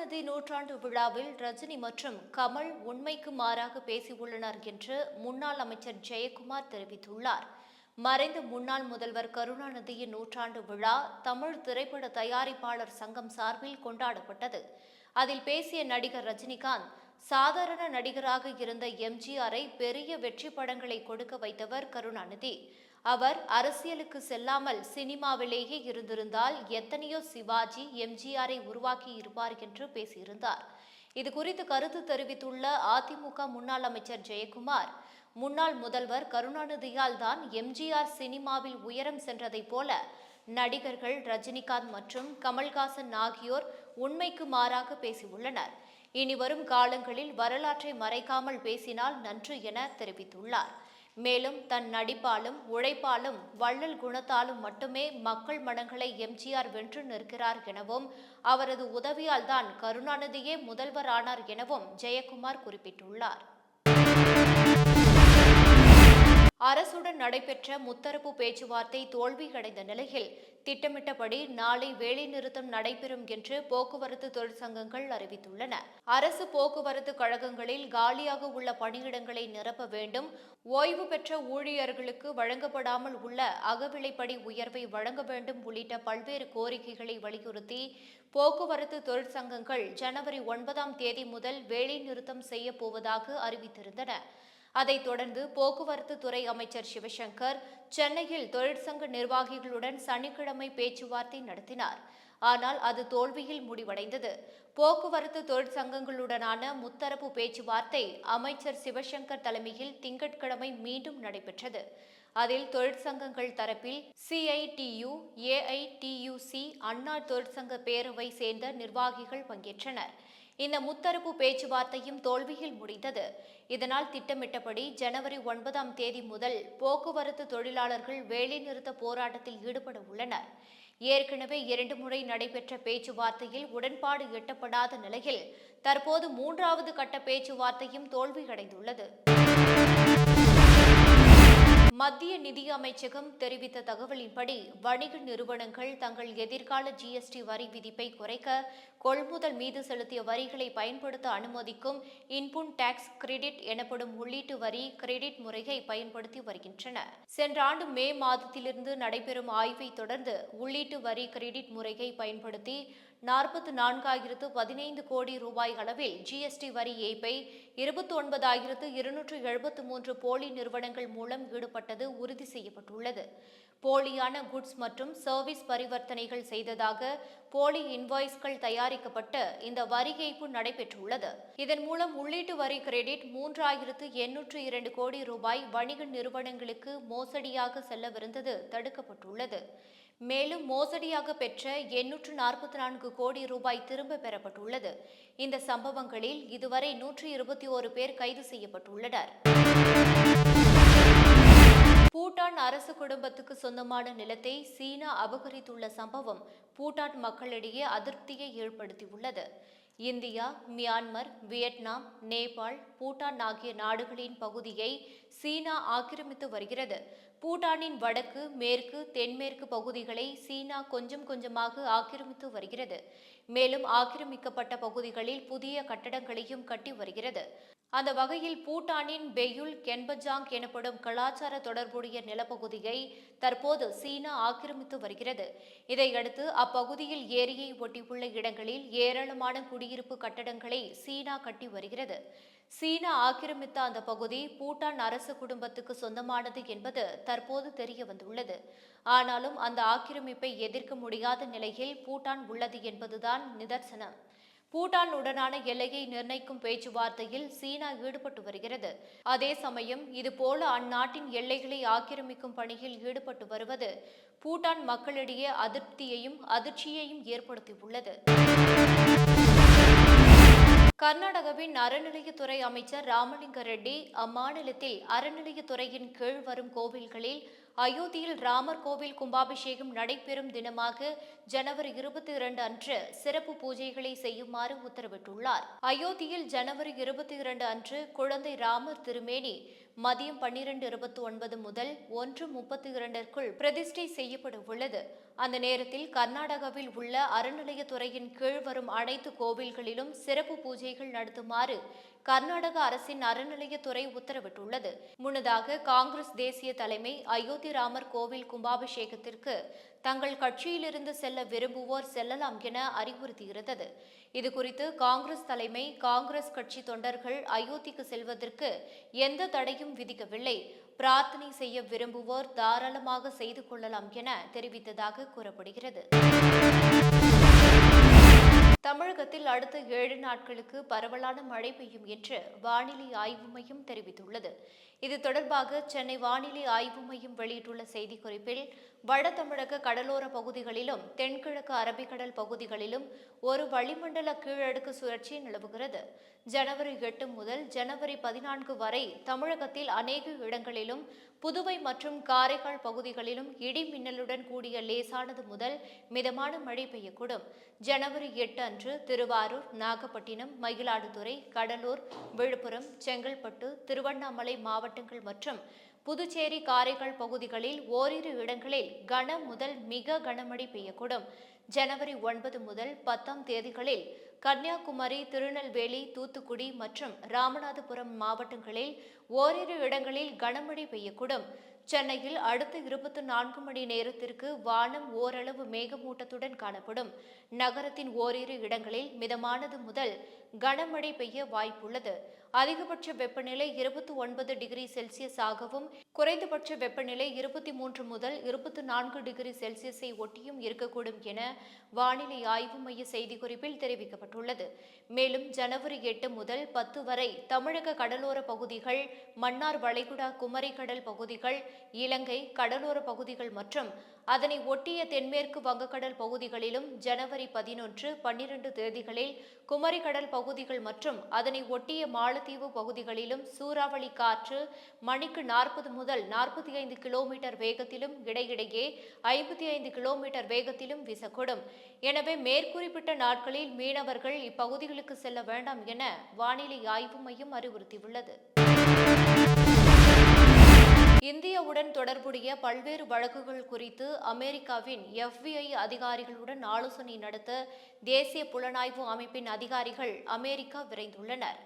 கருணாநிதி நூற்றாண்டு விழாவில் ரஜினி மற்றும் கமல் உண்மைக்கு மாறாக பேசியுள்ளனர் என்று முன்னாள் அமைச்சர் ஜெயக்குமார் தெரிவித்துள்ளார். மறைந்த முன்னாள் முதல்வர் கருணாநிதியின் நூற்றாண்டு விழா தமிழ் திரைப்பட தயாரிப்பாளர் சங்கம் சார்பில் கொண்டாடப்பட்டது. அதில் பேசிய நடிகர் ரஜினிகாந்த், சாதாரண நடிகராக இருந்த எம்ஜிஆரை பெரிய வெற்றி படங்களை கொடுக்க வைத்தவர் கருணாநிதி. அவர் அரசியலுக்கு செல்லாமல் சினிமாவிலேயே இருந்திருந்தால் எத்தனையோ சிவாஜி, எம்ஜிஆரை உருவாக்கி இருப்பார் என்று பேசியிருந்தார். இதுகுறித்து கருத்து தெரிவித்துள்ள அதிமுக முன்னாள் அமைச்சர் ஜெயக்குமார், முன்னாள் முதல்வர் கருணாநிதியால் தான் எம்ஜிஆர் சினிமாவில் உயரம் சென்றதைப் போல நடிகர்கள் ரஜினிகாந்த் மற்றும் கமல்ஹாசன் ஆகியோர் உண்மைக்கு மாறாக பேசியுள்ளனர். இனி வரும் காலங்களில் வரலாற்றை மறைக்காமல் பேசினால் நன்று என தெரிவித்துள்ளார். மேலும் தன் நடிப்பாலும் உழைப்பாலும் வள்ளல் குணத்தாலும் மட்டுமே மக்கள் மனங்களை எம்ஜிஆர் வென்று நிற்கிறார் எனவும் அவரது உதவியால் தான் கருணாநிதியே முதல்வர் ஆனார் எனவும் ஜெயக்குமார் குறிப்பிட்டுள்ளார். அரசுடன் நடைபெற்ற முத்தரப்பு பேச்சுவார்த்தை தோல்வியடைந்த நிலையில் திட்டமிட்டபடி நாளை வேலைநிறுத்தம் நடைபெறும் என்று போக்குவரத்து தொழிற்சங்கங்கள் அறிவித்துள்ளன. அரசு போக்குவரத்து கழகங்களில் காலியாக உள்ள பணியிடங்களை நிரப்ப வேண்டும், ஓய்வு பெற்ற ஊழியர்களுக்கு வழங்கப்படாமல் உள்ள அகவிலைப்படி உயர்வை வழங்க வேண்டும் உள்ளிட்ட பல்வேறு கோரிக்கைகளை வலியுறுத்தி போக்குவரத்து தொழிற்சங்கங்கள் ஜனவரி 9 முதல் வேலைநிறுத்தம் செய்யப் போவதாக அறிவித்திருந்தன. அதைத் தொடர்ந்து போக்குவரத்து துறை அமைச்சர் சிவசங்கர் சென்னையில் தொழிற்சங்க நிர்வாகிகளுடன் சனிக்கிழமை பேச்சுவார்த்தை நடத்தினார். ஆனால் அது தோல்வியில் முடிவடைந்தது. போக்குவரத்து தொழிற்சங்கங்களுடனான முத்தரப்பு பேச்சுவார்த்தை அமைச்சர் சிவசங்கர் தலைமையில் திங்கட்கிழமை மீண்டும் நடைபெற்றது. அதில் தொழிற்சங்கங்கள் தரப்பில் CITU, AITUC, அண்ணா தொழிற்சங்க பேரவை சேர்ந்த நிர்வாகிகள் பங்கேற்றனர். இந்த முத்தரப்பு பேச்சுவார்த்தையும் தோல்வியில் முடிந்தது. இதனால் திட்டமிட்டபடி ஜனவரி 9 முதல் போக்குவரத்து தொழிலாளர்கள் வேலைநிறுத்த போராட்டத்தில் ஈடுபட உள்ளனர். ஏற்கனவே 2 முறை நடைபெற்ற பேச்சுவார்த்தையில் உடன்பாடு எட்டப்படாத நிலையில் தற்போது 3வது கட்ட பேச்சுவார்த்தையும் தோல்வியடைந்துள்ளது. மத்திய நிதி அமைச்சகம் தெரிவித்த தகவலின்படி வணிக நிறுவனங்கள் தங்கள் எதிர்கால GST வரி விதிப்பை குறைக்க கொள்முதல் மீது செலுத்திய வரிகளை பயன்படுத்த அனுமதிக்கும் இன்புட் டாக்ஸ் கிரெடிட் எனப்படும் உள்ளீட்டு வரி கிரெடிட் முறையை பயன்படுத்தி வருகின்றன. சென்ற ஆண்டு மே மாதத்திலிருந்து நடைபெறும் ஆய்வை தொடர்ந்து உள்ளீட்டு வரி கிரெடிட் முறையை பயன்படுத்தி 44,015 கோடி ரூபாய் அளவில் GST வரி ஏய்ப்பை 29,273 போலி நிறுவனங்கள் மூலம் ஈடுபட்டது உறுதி செய்யப்பட்டுள்ளது. போலியான குட்ஸ் மற்றும் சர்வீஸ் பரிவர்த்தனைகள் செய்ததாக போலி இன்வாய்ஸ்கள் தயாரிக்கப்பட்டு இந்த வரி ஏய்ப்பு நடைபெற்றுள்ளது. இதன் மூலம் உள்ளீட்டு வரி கிரெடிட் 3,802 கோடி ரூபாய் வணிக நிறுவனங்களுக்கு மோசடியாக செல்லவிருந்தது தடுக்கப்பட்டுள்ளது. மேலும் மோசடியாக பெற்ற 844 கோடி ரூபாய் திரும்ப பெறப்பட்டுள்ளது. இந்த சம்பவங்களில் இதுவரை 121 பேர் கைது செய்யப்பட்டுள்ளனர். பூட்டான் அரசு குடும்பத்துக்கு சொந்தமான நிலத்தை சீனா அபகரித்துள்ள சம்பவம் பூட்டான் மக்களிடையே அதிருப்தியை ஏற்படுத்தியுள்ளது. India, Myanmar, Vietnam, Nepal, Bhutan ஆகிய நாடுகளின் பகுதியை சீனா ஆக்கிரமித்து வருகிறது. பூட்டானின் வடக்கு, மேற்கு, தென்மேற்கு பகுதிகளை சீனா கொஞ்சம் கொஞ்சமாக ஆக்கிரமித்து வருகிறது. மேலும் ஆக்கிரமிக்கப்பட்ட பகுதிகளில் புதிய கட்டடங்களையும் கட்டி வருகிறது. அந்த வகையில் பூட்டானின் பெயுல் கென்பஜாங் எனப்படும் கலாச்சார தொடர்புடைய நிலப்பகுதியை தற்போது சீனா ஆக்கிரமித்து வருகிறது. இதையடுத்து அப்பகுதியில் ஏரியை ஒட்டியுள்ள இடங்களில் ஏராளமான குடியிருப்பு கட்டடங்களை சீனா கட்டி வருகிறது. சீனா ஆக்கிரமித்த அந்த பகுதி பூட்டான் அரசு குடும்பத்துக்கு சொந்தமானது என்பது தற்போது தெரிய வந்துள்ளது. ஆனாலும் அந்த ஆக்கிரமிப்பை எதிர்க்க முடியாத நிலையில் பூட்டான் உள்ளது என்பதுதான் நிதர்சனம். பூட்டான் உடனான எல்லையை நிர்ணயிக்கும் பேச்சுவார்த்தையில் சீனா ஈடுபட்டு வருகிறது. அதே சமயம் இதுபோல அந்நாட்டின் எல்லைகளை ஆக்கிரமிக்கும் பணியில் ஈடுபட்டு வருவது பூட்டான் மக்களிடையே அதிருப்தியையும் அதிர்ச்சியையும் ஏற்படுத்தியுள்ளது. கர்நாடகாவின் அறநிலையத்துறை அமைச்சர் ராமலிங்க ரெட்டி அம்மாநிலத்தில் அறநிலையத்துறையின் கீழ் வரும் கோவில்களில் அயோத்தியில் ராமர் கோவில் கும்பாபிஷேகம் நடைபெறும் தினமாக ஜனவரி 22 அன்று சிறப்பு பூஜைகளை செய்யுமாறு உத்தரவிட்டுள்ளார். அயோத்தியில் ஜனவரி 22 அன்று குழந்தை ராமர் திருமேனி மதியம் 12:29 முதல் 1:32 பிரதிஷ்டை செய்யப்பட உள்ளது. அந்த நேரத்தில் கர்நாடகாவில் உள்ள அறநிலையத்துறையின் கீழ் வரும் அனைத்து கோவில்களிலும் சிறப்பு பூஜைகள் நடத்துமாறு கர்நாடக அரசின் அறநிலையத்துறை உத்தரவிட்டுள்ளது. முன்னதாக காங்கிரஸ் தேசிய தலைமை அயோத்தி ராமர் கோவில் கும்பாபிஷேகத்திற்கு தங்கள் கட்சியிலிருந்து செல்ல விரும்புவோர் செல்லலாம் என அறிவுறுத்தியிருந்தது. இதுகுறித்து காங்கிரஸ் தலைமை காங்கிரஸ் கட்சி தொண்டர்கள் அயோத்திக்கு செல்வதற்கு எந்த தடையும் விதிக்கவில்லை, பிரார்த்தனை செய்ய விரும்புவோர் தாராளமாக செய்து கொள்ளலாம் என தெரிவித்ததாக கூறப்படுகிறது. தமிழகத்தில் அடுத்த 7 நாட்களுக்கு பரவலான மழை பெய்யும் என்று வானிலை ஆய்வு மையம் தெரிவித்துள்ளது. இது தொடர்பாக சென்னை வானிலை ஆய்வு மையம் வெளியிட்டுள்ள செய்திக்குறிப்பில், வட தமிழக கடலோர பகுதிகளிலும் தென்கிழக்கு அரபிக்கடல் பகுதிகளிலும் ஒரு வளிமண்டல கீழடுக்கு சுழற்சி நிலவுகிறது. ஜனவரி 8 முதல் ஜனவரி 14 வரை தமிழகத்தில் அநேக இடங்களிலும் புதுவை மற்றும் காரைக்கால் பகுதிகளிலும் இடி மின்னலுடன் கூடிய லேசானது முதல் மிதமான மழை பெய்யக்கூடும். ஜனவரி 8 அன்று திருவாரூர், நாகப்பட்டினம், மயிலாடுதுறை, கடலூர், விழுப்புரம், செங்கல்பட்டு, திருவண்ணாமலை மாவட்டங்கள் மற்றும் புதுச்சேரி, காரைக்கால் பகுதிகளில் ஓரிரு இடங்களில் கன முதல் மிக கனமழை பெய்யக்கூடும். ஜனவரி 9 முதல் 10 தேதிகளில் கன்னியாகுமரி, திருநெல்வேலி, தூத்துக்குடி மற்றும் ராமநாதபுரம் மாவட்டங்களில் ஓரிரு இடங்களில் கனமழை பெய்யக்கூடும். சென்னையில் அடுத்த 24 மணி நேரத்திற்கு வானம் ஓரளவு மேகமூட்டத்துடன் காணப்படும். நகரத்தின் ஓரிரு இடங்களில் மிதமானது முதல் கனமழை பெய்ய வாய்ப்புள்ளது. அதிகபட்ச வெப்பநிலை 29 டிகிரி செல்சியஸ் ஆகவும் குறைந்தபட்ச வெப்பநிலை 23 முதல் 24 டிகிரி செல்சியஸை ஒட்டியும் இருக்கக்கூடும் என வானிலை ஆய்வு மைய செய்திக்குறிப்பில் தெரிவிக்கப்பட்டுள்ளது. மேலும் ஜனவரி 8 முதல் 10 வரை தமிழக கடலோர பகுதிகள், மன்னார் வளைகுடா, குமரிக்கடல் பகுதிகள், இலங்கை கடலோர பகுதிகள் மற்றும் அதனை ஒட்டிய தென்மேற்கு வங்கக்கடல் பகுதிகளிலும், ஜனவரி 11, 12 தேதிகளில் குமரிக்கடல் பகுதிகள் மற்றும் அதனை ஒட்டிய மாலத்தீவு பகுதிகளிலும் சூறாவளி காற்று மணிக்கு 40 முதல் 45 கிலோமீட்டர் வேகத்திலும் இடையிடையே 55 கிலோமீட்டர் வேகத்திலும் வீசக்கூடும். எனவே மேற்குறிப்பிட்ட நாட்களில் மீனவர்கள் இப்பகுதிகளுக்கு செல்ல வேண்டாம் என வானிலை ஆய்வு மையம் அறிவுறுத்தியுள்ளது. இந்தியாவுடன் தொடர்புடைய பல்வேறு வழக்குகள் குறித்து அமெரிக்காவின் FBI அதிகாரிகளுடன் ஆலோசனை நடத்த தேசிய புலனாய்வு அமைப்பின் அதிகாரிகள் அமெரிக்கா விரைந்துள்ளனர்.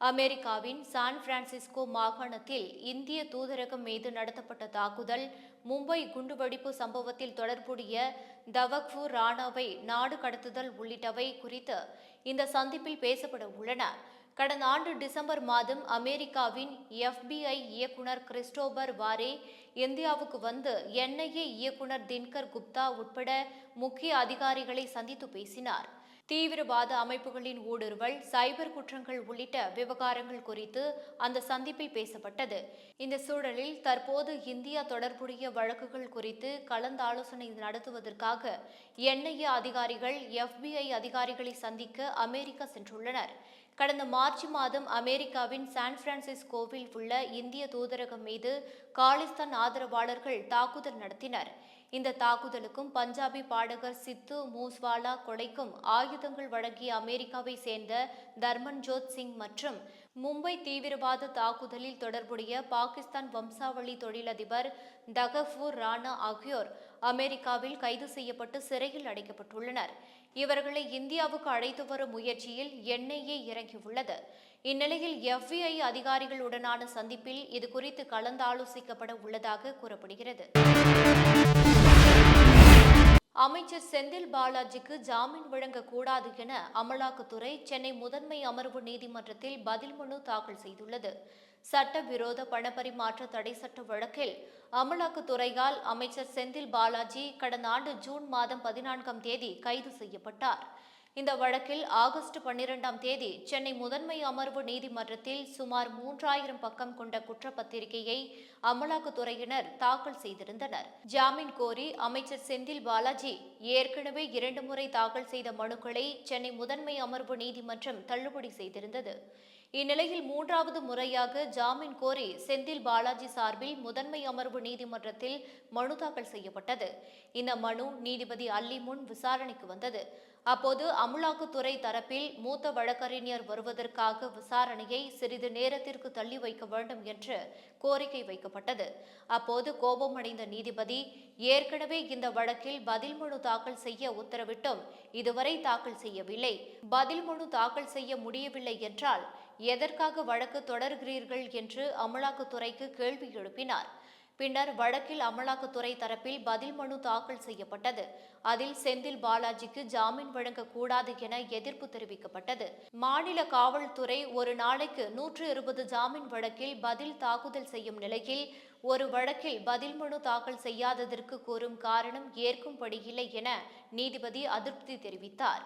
அமெரிக்காவின் சான் பிரான்சிஸ்கோ மாகாணத்தில் இந்திய தூதரகம் மீது நடத்தப்பட்ட தாக்குதல், மும்பை குண்டுவெடிப்பு சம்பவத்தில் தொடர்புடைய தவக்ஃபூர் ராணாவை நாடு கடத்துதல் உள்ளிட்டவை குறித்து இந்த சந்திப்பில் பேசப்பட உள்ளன. கடந்த ஆண்டு டிசம்பர் மாதம் அமெரிக்காவின் FBI இயக்குனர் கிறிஸ்டோபர் வாரே இந்தியாவுக்கு வந்து NIA இயக்குனர் தின்கர் குப்தா உட்பட முக்கிய அதிகாரிகளை சந்தித்து பேசினார். தீவிரவாத அமைப்புகளின் ஊடுருவல், சைபர் குற்றங்கள் உள்ளிட்ட விவகாரங்கள் குறித்து அந்த சந்திப்பில் பேசப்பட்டது. இந்த சூழலில் தற்போது இந்தியா தொடர்புடைய வழக்குகள் குறித்து கலந்தாலோசனை நடத்துவதற்காக NIA அதிகாரிகள் FBI அதிகாரிகளை சந்திக்க அமெரிக்கா சென்றுள்ளனர். கடந்த மார்ச் மாதம் அமெரிக்காவின் சான் பிரான்சிஸ்கோவில் உள்ள இந்திய தூதரகம் மீது காலிஸ்தான் ஆதரவாளர்கள் தாக்குதல் நடத்தினர். இந்த தாக்குதலுக்கும் பஞ்சாபி பாடகர் சித்து மூஸ்வாலா கொலைக்கும் ஆயுதங்கள் வழங்கிய அமெரிக்காவை சேர்ந்த தர்மன்ஜோத் சிங் மற்றும் மும்பை தீவிரவாத தாக்குதலில் தொடர்புடைய பாகிஸ்தான் வம்சாவளி தொழிலதிபர் தகஃபூர் ராணா ஆகியோர் அமெரிக்காவில் கைது செய்யப்பட்டு சிறையில் அடைக்கப்பட்டுள்ளனர். இவர்களை இந்தியாவுக்கு அழைத்து வரும் முயற்சியில் NIA இறங்கியுள்ளது. இந்நிலையில் FBI அதிகாரிகளுடனான சந்திப்பில் இதுகுறித்து கலந்தாலோசிக்கப்பட உள்ளதாக கூறப்படுகிறது. அமைச்சர் செந்தில் பாலாஜிக்கு ஜாமீன் வழங்கக்கூடாது என அமலாக்கத்துறை சென்னை முதன்மை அமர்வு நீதிமன்றத்தில் பதில் மனு தாக்கல் செய்துள்ளது. சட்டவிரோத பணப்பரிமாற்ற தடை சட்ட வழக்கில் அமலாக்கத்துறையால் அமைச்சர் செந்தில் பாலாஜி கடந்த ஆண்டு ஜூன் மாதம் 14ஆம் தேதி கைது செய்யப்பட்டார். இந்த வழக்கில் ஆகஸ்ட் 12ஆம் தேதி சென்னை முதன்மை அமர்வு நீதிமன்றத்தில் சுமார் 3000 பக்கம் கொண்ட குற்றப்பத்திரிகையை அமலாக்கத்துறையினர் தாக்கல் செய்திருந்தனர். ஜாமீன் கோரி அமைச்சர் செந்தில் பாலாஜி ஏற்கனவே 2 முறை தாக்கல் செய்த மனுக்களை சென்னை முதன்மை அமர்வு நீதிமன்றம் தள்ளுபடி செய்திருந்தது. இந்நிலையில் 3வது முறையாக ஜாமீன் கோரி செந்தில் பாலாஜி சார்பில் முதன்மை அமர்வு நீதிமன்றத்தில் மனு தாக்கல் செய்யப்பட்டது. இந்த மனு நீதிபதி அல்லி முன் விசாரணைக்கு வந்தது. அப்போது அமலாக்கத்துறை தரப்பில் மூத்த வழக்கறிஞர் வருவதற்காக விசாரணையை சிறிது நேரத்திற்கு தள்ளி வைக்க வேண்டும் என்று கோரிக்கை வைக்கப்பட்டது. அப்போது கோபமடைந்த நீதிபதி, ஏற்கனவே இந்த வழக்கில் பதில் மனு தாக்கல் செய்ய உத்தரவிட்டும் இதுவரை தாக்கல் செய்யவில்லை. பதில் மனு தாக்கல் செய்ய முடியவில்லை என்றால் எதற்காக வழக்கு தொடர்கிறீர்கள் என்று அமலாக்கத்துறைக்கு கேள்வி எழுப்பினார். பின்னர் வழக்கில் அமலாக்கத்துறை தரப்பில் பதில் மனு தாக்கல் செய்யப்பட்டது. அதில் செந்தில் பாலாஜிக்கு ஜாமீன் வழங்கக்கூடாது என எதிர்ப்பு தெரிவிக்கப்பட்டது. மாநில காவல்துறை ஒரு நாளைக்கு 120 ஜாமீன் வழக்கில் பதில் தாக்குதல் செய்யும் நிலையில் ஒரு வழக்கில் பதில் மனு தாக்கல் செய்யாததற்கு கூறும் காரணம் ஏற்கும்படியில்லை என நீதிபதி அதிருப்தி தெரிவித்தார்.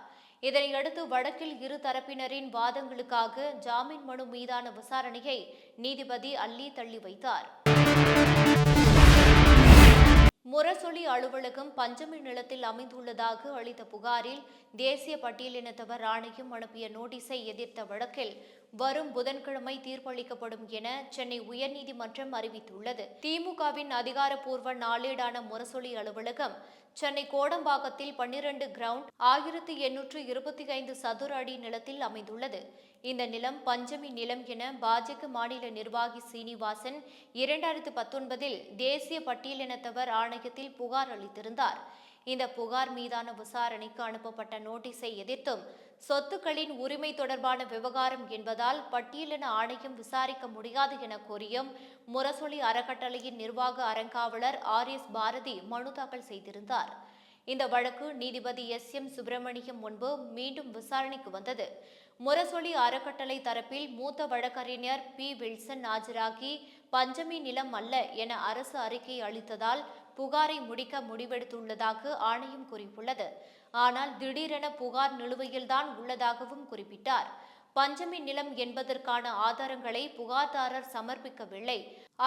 இதனையடுத்து வழக்கில் இரு தரப்பினரின் வாதங்களுக்காக ஜாமீன் மனு மீதான விசாரணையை நீதிபதி அள்ளி தள்ளி வைத்தார். முரசொலி அலுவலகம் பஞ்சமி நிலத்தில் அமைந்துள்ளதாக அளித்த புகாரில் தேசிய பட்டியலினத்தவர் ஆணையம் அனுப்பிய நோட்டீஸை எதிர்த்த வழக்கில் வரும் புதன்கிழமை தீர்ப்பளிக்கப்படும் என சென்னை உயர்நீதிமன்றம் அறிவித்துள்ளது. திமுகவின் அதிகாரப்பூர்வ நாளேடான முரசொலி அலுவலகம் சென்னை கோடம்பாக்கத்தில் 12 கிரவுண்ட் 1825 சதுர அடி நிலத்தில் அமைந்துள்ளது. இந்த நிலம் பஞ்சமி நிலம் என பாஜக மாநில நிர்வாகி சீனிவாசன் 2019 தேசிய பட்டியலினத்தவர் ஆணையத்தில் புகார் அளித்திருந்தார். இந்த புகார் மீதான விசாரணைக்கு அனுப்பப்பட்ட நோட்டீஸை எதிர்த்தும் சொத்துக்களின் உரிமை தொடர்பான விவகாரம் என்பதால் பட்டியலின ஆணையம் விசாரிக்க முடியாது என கோரியும் முரசொலி அறக்கட்டளையின் நிர்வாக அறங்காவலர் RS பாரதி மனு தாக்கல் செய்திருந்தார். இந்த வழக்கு நீதிபதி SM சுப்பிரமணியம் முன்பு மீண்டும் விசாரணைக்கு வந்தது. முரசொலி அறக்கட்டளை தரப்பில் மூத்த வழக்கறிஞர் P. வில்சன் ஆஜராகி பஞ்சமி நிலம் அல்ல என அரசு அறிக்கை அளித்ததால் புகாரை முடிக்க முடிவெடுத்துள்ளதாக ஆணையம் கூறியுள்ளது. ஆனால் திடீரென புகார் நிலுவையில்தான் உள்ளதாகவும் குறிப்பிட்டார். பஞ்சமி நிலம் என்பதற்கான ஆதாரங்களை புகார்தாரர் சமர்ப்பிக்கவில்லை.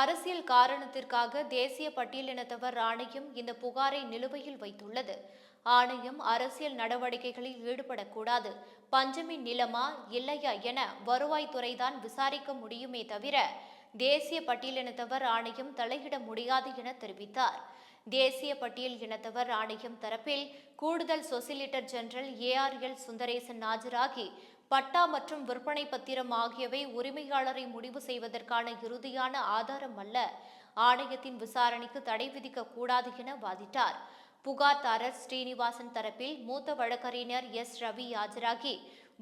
அரசியல் காரணத்திற்காக தேசிய பட்டியலினத்தவர் ஆணையம் இந்த புகாரை நிலுவையில் வைத்துள்ளது. ஆணையம் அரசியல் நடவடிக்கைகளில் ஈடுபடக்கூடாது. பஞ்சமி நிலமா இல்லையா என வருவாய்த்துறைதான் விசாரிக்க முடியுமே தவிர தேசிய பட்டியலினத்தவர் ஆணையம் தலையிட முடியாது என தெரிவித்தார். தேசிய பட்டியல் இனத்தவர் ஆணையம் தரப்பில் கூடுதல் சொலிசிட்டர் ஜெனரல் ARL சுந்தரேசன் ஆஜராகி பட்டா மற்றும் விற்பனை பத்திரம் ஆகியவை உரிமையாளரை முடிவு செய்வதற்கான இறுதியான ஆதாரம் அல்ல, ஆணையத்தின் விசாரணைக்கு தடை விதிக்க கூடாது என வாதிட்டார். புகார்தாரர் ஸ்ரீனிவாசன் தரப்பில் மூத்த வழக்கறிஞர் S. ரவி ஆஜராகி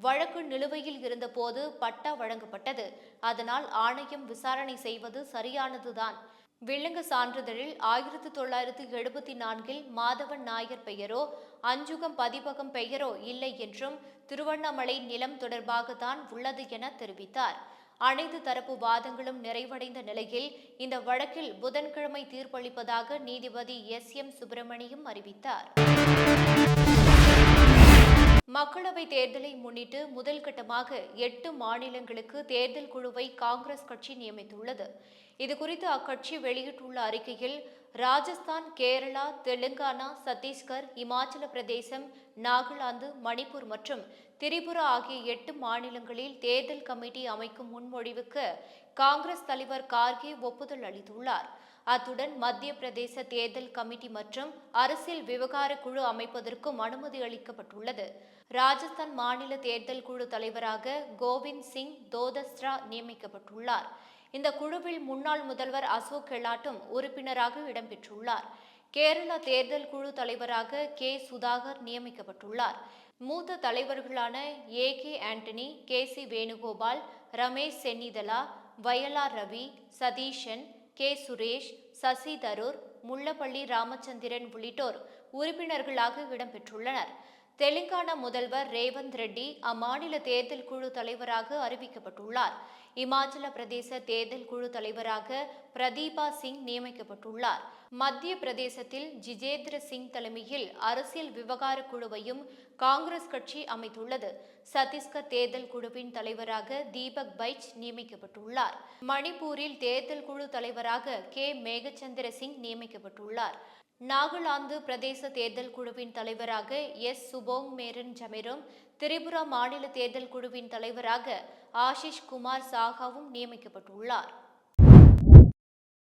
வழக்கு நிலுவையில் இருந்தபோது பட்டா வழங்கப்பட்டது, அதனால் ஆணையம் விசாரணை செய்வது சரியானதுதான். விலங்கு சான்றிதழில் 1974 மாதவன் நாயர் பெயரோ அஞ்சுகம் பதிப்பகம் பெயரோ இல்லை என்றும் திருவண்ணாமலை நிலம் தொடர்பாகத்தான் உள்ளது என தெரிவித்தார். அனைத்து தரப்பு வாதங்களும் நிறைவடைந்த நிலையில் இந்த வழக்கில் புதன்கிழமை தீர்ப்பளிப்பதாக நீதிபதி SM சுப்பிரமணியம் அறிவித்தார். மக்களவைத் தேர்தலை முன்னிட்டு முதல் கட்டமாக 8 மாநிலங்களுக்கு தேர்தல் குழுவை காங்கிரஸ் கட்சி நியமித்துள்ளது. இதுகுறித்து அக்கட்சி வெளியிட்டுள்ள அறிக்கையில் ராஜஸ்தான், கேரளா, தெலுங்கானா, சத்தீஸ்கர், இமாச்சல பிரதேசம், நாகாலாந்து, மணிப்பூர் மற்றும் திரிபுரா ஆகிய 8 மாநிலங்களில் தேர்தல் கமிட்டி அமைக்கும் முன்மொழிவுக்கு காங்கிரஸ் தலைவர் கார்கே ஒப்புதல் அளித்துள்ளார். அத்துடன் மத்திய பிரதேச தேர்தல் கமிட்டி மற்றும் அரசியல் விவகார குழு அமைப்பதற்கும் அனுமதி அளிக்கப்பட்டுள்ளது. ராஜஸ்தான் மாநில தேர்தல் குழு தலைவராக கோவிந்த் சிங் தோதஸ்ரா நியமிக்கப்பட்டுள்ளார். இந்த குழுவில் முன்னாள் முதல்வர் அசோக் கெலாட்டும் உறுப்பினராக இடம்பெற்றுள்ளார். கேரளா தேர்தல் குழு தலைவராக K. சுதாகர் நியமிக்கப்பட்டுள்ளார். மூத்த தலைவர்களான AK Antony, KC Venugopal, Ramesh Chennithala, Vayalar Ravi, Satheesan, K. Suresh, Sasi Tharoor, Mullappally Ramachandran உள்ளிட்டோர் உறுப்பினர்களாக இடம்பெற்றுள்ளனர். தெலுங்கானா முதல்வர் ரேவந்த் ரெட்டி அம்மாநில தேர்தல் குழு தலைவராக அறிவிக்கப்பட்டுள்ளார். இமாச்சல பிரதேச தேர்தல் குழு தலைவராக பிரதீபா சிங் நியமிக்கப்பட்டுள்ளார். மத்திய பிரதேசத்தில் ஜிதேந்திர சிங் தலைமையில் அரசியல் விவகார குழுவையும் காங்கிரஸ் கட்சி அமைத்துள்ளது. சத்தீஸ்கர் தேர்தல் குழுவின் தலைவராக தீபக் பைஜ் நியமிக்கப்பட்டுள்ளார். மணிப்பூரில் தேர்தல் குழு தலைவராக K. மேகச்சந்திர சிங் நியமிக்கப்பட்டுள்ளார். நாகாலாந்து பிரதேச தேர்தல் குழுவின் தலைவராக S. சுபோங் மேரன் ஜமெரும், திரிபுரா மாநில தேர்தல் குழுவின் தலைவராக ஆஷிஷ் குமார் சாகாவும் நியமிக்கப்பட்டுள்ளார்.